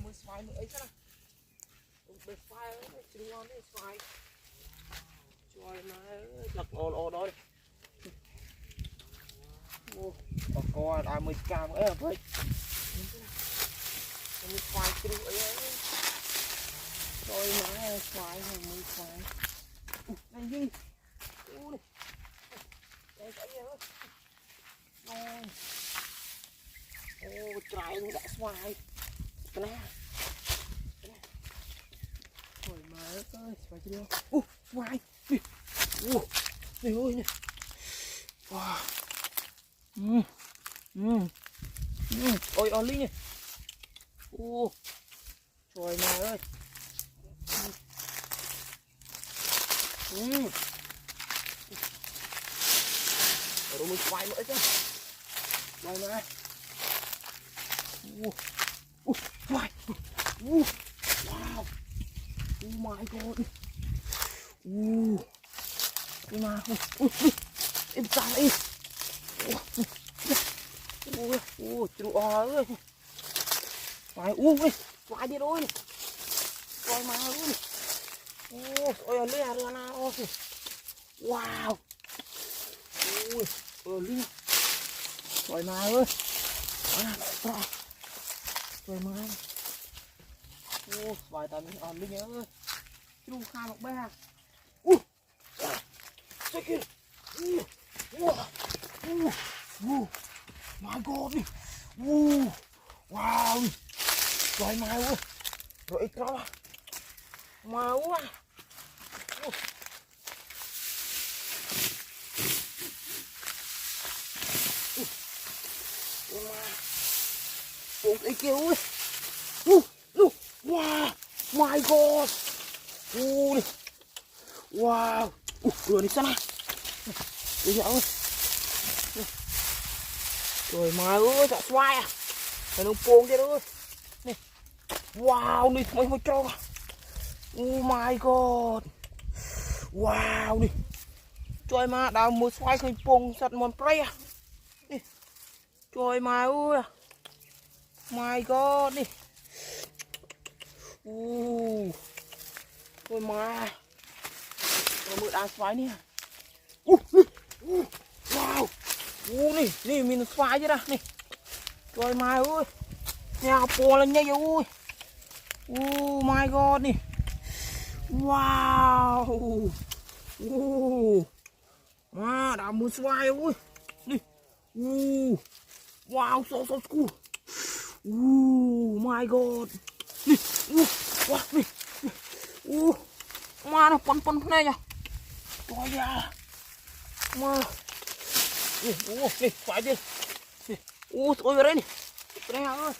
mới xoay nữa ấy chứ nào bê xoay ấy chứ ngon đấy xoay xoay mà lật ồ đó ô có ai mới cam ấy vậy mới xoay chứ ấy rồi mà xoay rồi mới xoay này gì ô này đây cái gì ơi ô trái nó đã xoay cái này rồi mà ơi xoay chưa ô xoay đi ô này ơi này wow ôi on linh này ô trời mà ơi rồi mình xoay nữa chứ xoay mà xoay wow oh my god nhưng mà em sao đi chú ơi xoay đi xoay đi rồi xoay mà luôn ôi lên ra nào wow lên xoay mà ơi xoay mà xoay tầm on lên ơi chú khai một bé xoay kia my god đi wow xoay mà ơi rồi ít đó mà quá ôi cái kia ơi wow my god wow rồi đi sana bây giờ ơi rồi mà ơi đã xoay à phải nó buông kia thôi này wow đi mấy cho oh my god wow đi trời mà đào mua xoay khơi buông sạch mòn play à đi trời mà ơi my god đi trời mà rồi mưa đào xoay nè wow nè mình xoay chứ ra nè trời mà ơi nhà bò lên nha ơi my god nè wow đã mua xoay ơi đi wow so cool my god đi wow đi mà nó pon này nhá trời ơi mà đi phải đi ôi vào đây nè đây ơi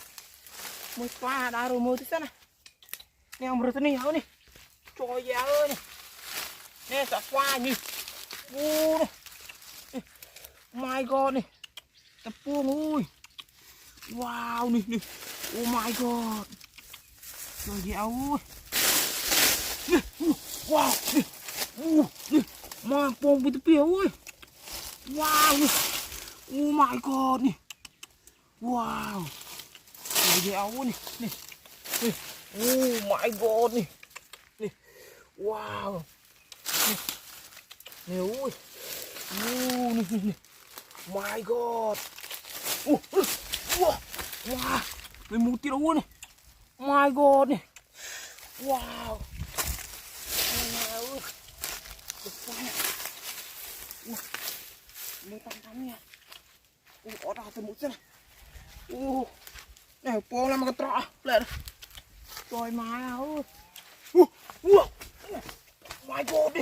mới xoay đã rồi mới thế này nè một cái này hả nè trời ơi nè nè sẽ xoay nhỉ này my god này tập buông ui wow nè oh my god trời ơi wow nè mà buông bị tập ui wow nè oh my god nè wow trời ơi nè oh my god nè wow nè ui nè my god wow mình muốn tiêu luôn này my god này wow được xoay mới tăng nha có đào từ mũi chân này này po làm cái trọ lại rồi mà ơi my god đi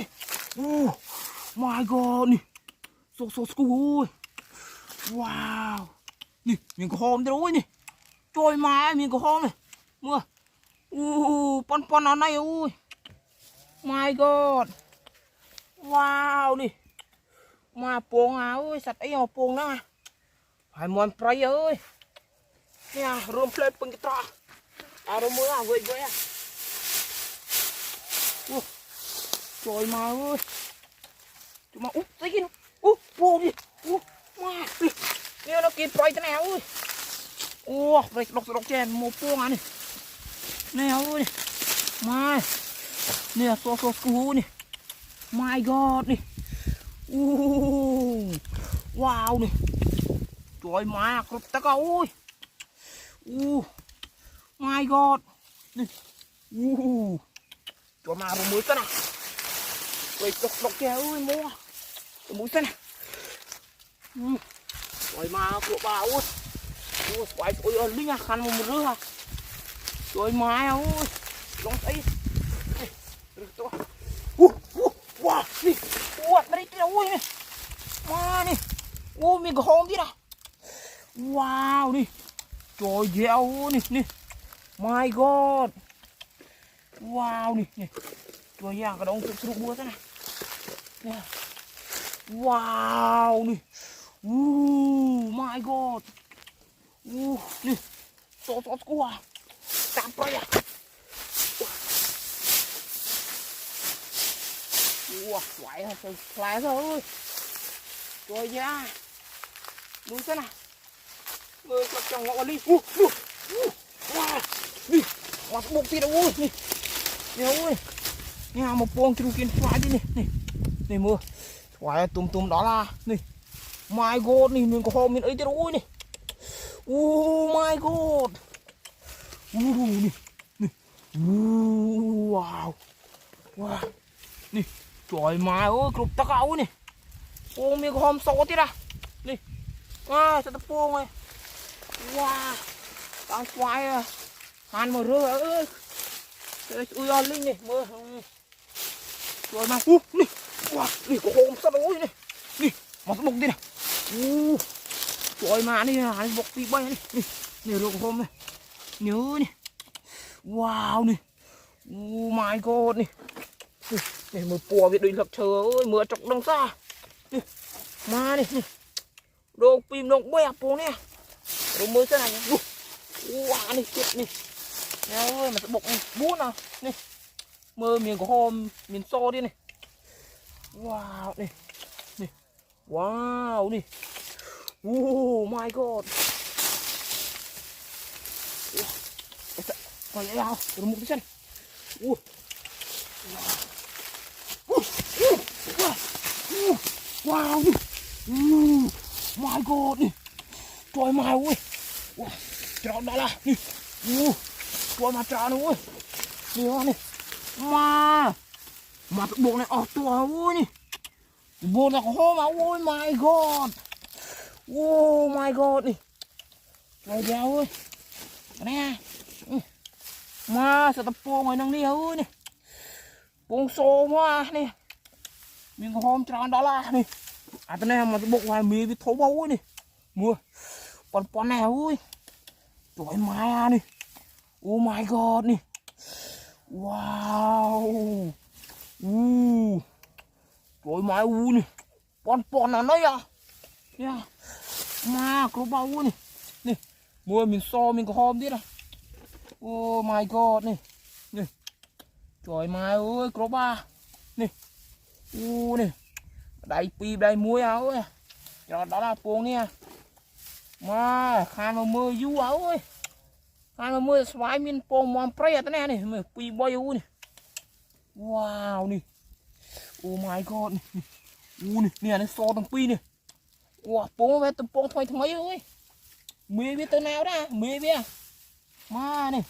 my god nè so cool wow nè mình có hôm thế rồi nè trời mà mình có hôm này mưa pon ở đây ui my god wow nè mà buông ơi sạch ấy mà buông đó phải mòn play ơi nha room play pun cái trò rồi mưa vậy à trời mà ơi chúng mà cái gì nó buông đi mà đi nó kín play thế nào ơi rồi đọc chèn một buông này Nè ơi. Mai. Nè so cú nè. My God nè. Wow nè. Trời ơi má cướp tắc ơi. My God. Nè. Trời mà rồi mới cái này. Rồi độc kìa ơi mua. Mũi xanh này. Trời mà của bà ơi. Quái ôi ơi linh à khăn một rứa à. Trời má ơi. Lông thấy. Wow, nè. Wow, đây cái ôi nè. Má nè. Mình có hôm đi nào. Wow nè. Trời dẻo nè nè. My God. Wow nè nè. Trời ơi cái đông sụp búa thế này. Nè. Wow nè. My God. Nè. So quá. Tạm bay à. Wow, quậy hả trời lại rồi. Trời da. Đúng thế này. Người có trong ngõ đi. Wow. Đi. Mà bụng tí đâu ơi. Nè. Nè ơi. Nè một buông cái kiên xoáy đi nè. Nè. Nè mưa. Xoáy tùm đó là. Nè. My God nè mình có hôm mình ấy chứ đâu ơi nè. My God. Nè. Nè. Wow. Wow. Nè. Trời má ơi cục tắc áo nè. Mình có hôm sổ tí ra. Nè. Sao ta buông này. Wow. Đang xoáy à. Hàn mà rơ ơi. Ui ơi linh này mưa. Rồi mà nè. Wow, nè có hôm sao đâu nè. Nè, mà bụng đi nè. Trời mà nè, hắn bọc tí bay nè. Nè, nè rồi có hôm này. Nhớ nè. Wow nè. My God nè. Nè mưa bùa việc đuổi lập chờ ơi, mưa chọc đằng xa. Nè. Mà nè, nè. Đồ phim động bẹp bố nè. Đồ mưa thế này nè. Wow nè, chết nè. Nè ơi mà bụng bút nào. Nè. Mơ miền có hôm miền so đi này. Wow này. Nè. Wow nè. My God. Còn lại nào, rồi một cái chân. Wow. My God nè. Trời mày ơi. Trời đó là. Trời mà trời ơi. Nè nè. Mà bộ này tua ơi nè. Bộ này có hôm mà ôi my God. My God nè. Trời dao ơi. Nè. Mà sao tập bộ ngoài năng đi ơi nè. Bông xô quá nè. Mình có hôm tròn đó là nè. Tên này mà bộ ngoài mì với thấu bấu nè. Mưa. Con này ơi. Trời má nè. Oh my God nè. Wow. Trời má nè. Con ở đây à. Yeah. Mà có bao nè. Nè. Mưa mình so mình có hôm biết à. Oh my God nè. Nè. Trời má ơi có ba. Nè. Nè. Đây pi đây muối áo ơi. Đó là buông nè. Mà khai mà mưa du áo ơi. Khai mà mưa xoáy mình buông mòn pre thế này nè. Pi boy u nè. Wow nè. Oh my God nè. Nè nó so thằng pi nè. Wow buông về tụi buông thôi thằng mấy ơi. Mê biết tới nào đó. Mê biết à. Mà nè.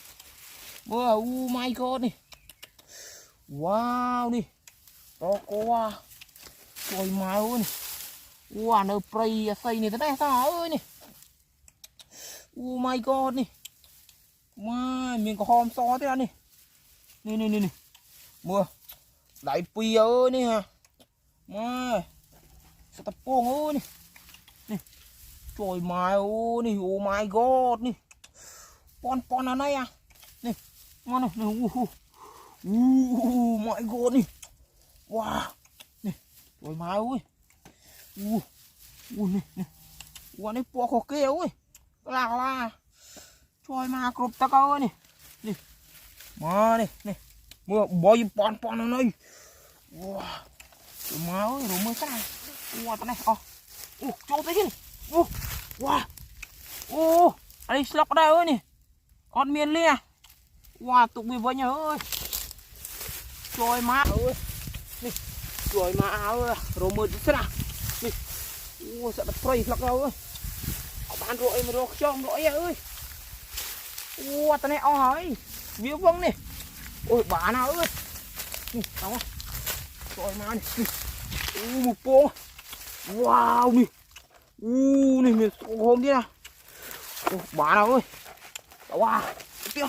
Oh my God nè. Wow nè. Đó có. Trời má ơi nè. Wow nó prey xây này thế này sao ơi nè. Oh my God nè. Mà mình có hôm so thế này. Nè. Mưa. Đại pi ơi nè ha. Mà. Sao tập buông ơi nè. Nè. Trời má ơi nè. Oh my God nè. Pon ở đây à. Nè. Ngon nè. My God nè. Wow. Nè. Trời má ơi. Nè. Ủa này bò khó kia ơi. Là. Trời mà cụp ta coi nè. Nè. Mà nè. Mưa bò gì pon ở đây. Wow. Trời má ơi rồi mới cái này. Wow tao này. Cho tới chứ nè. Wow. Đây slok ở đây ơi nè. Con miền lia. Wow, tụi mình với nhau ơi. Trời má ơi. Nè, trời má ơi, rồi mưa thế nào. Nè. Sợ đặt prey lắc đâu ơi. Bạn rồi mà rồi trong rồi ơi. Tao này hỏi. Viêu vong nè. Ôi bà nào ơi. Nè, đó. Trời má nè. Một bộ. Wow nè. Nè mình hôm thế nào. Bà nào ơi. Wow. Kìa.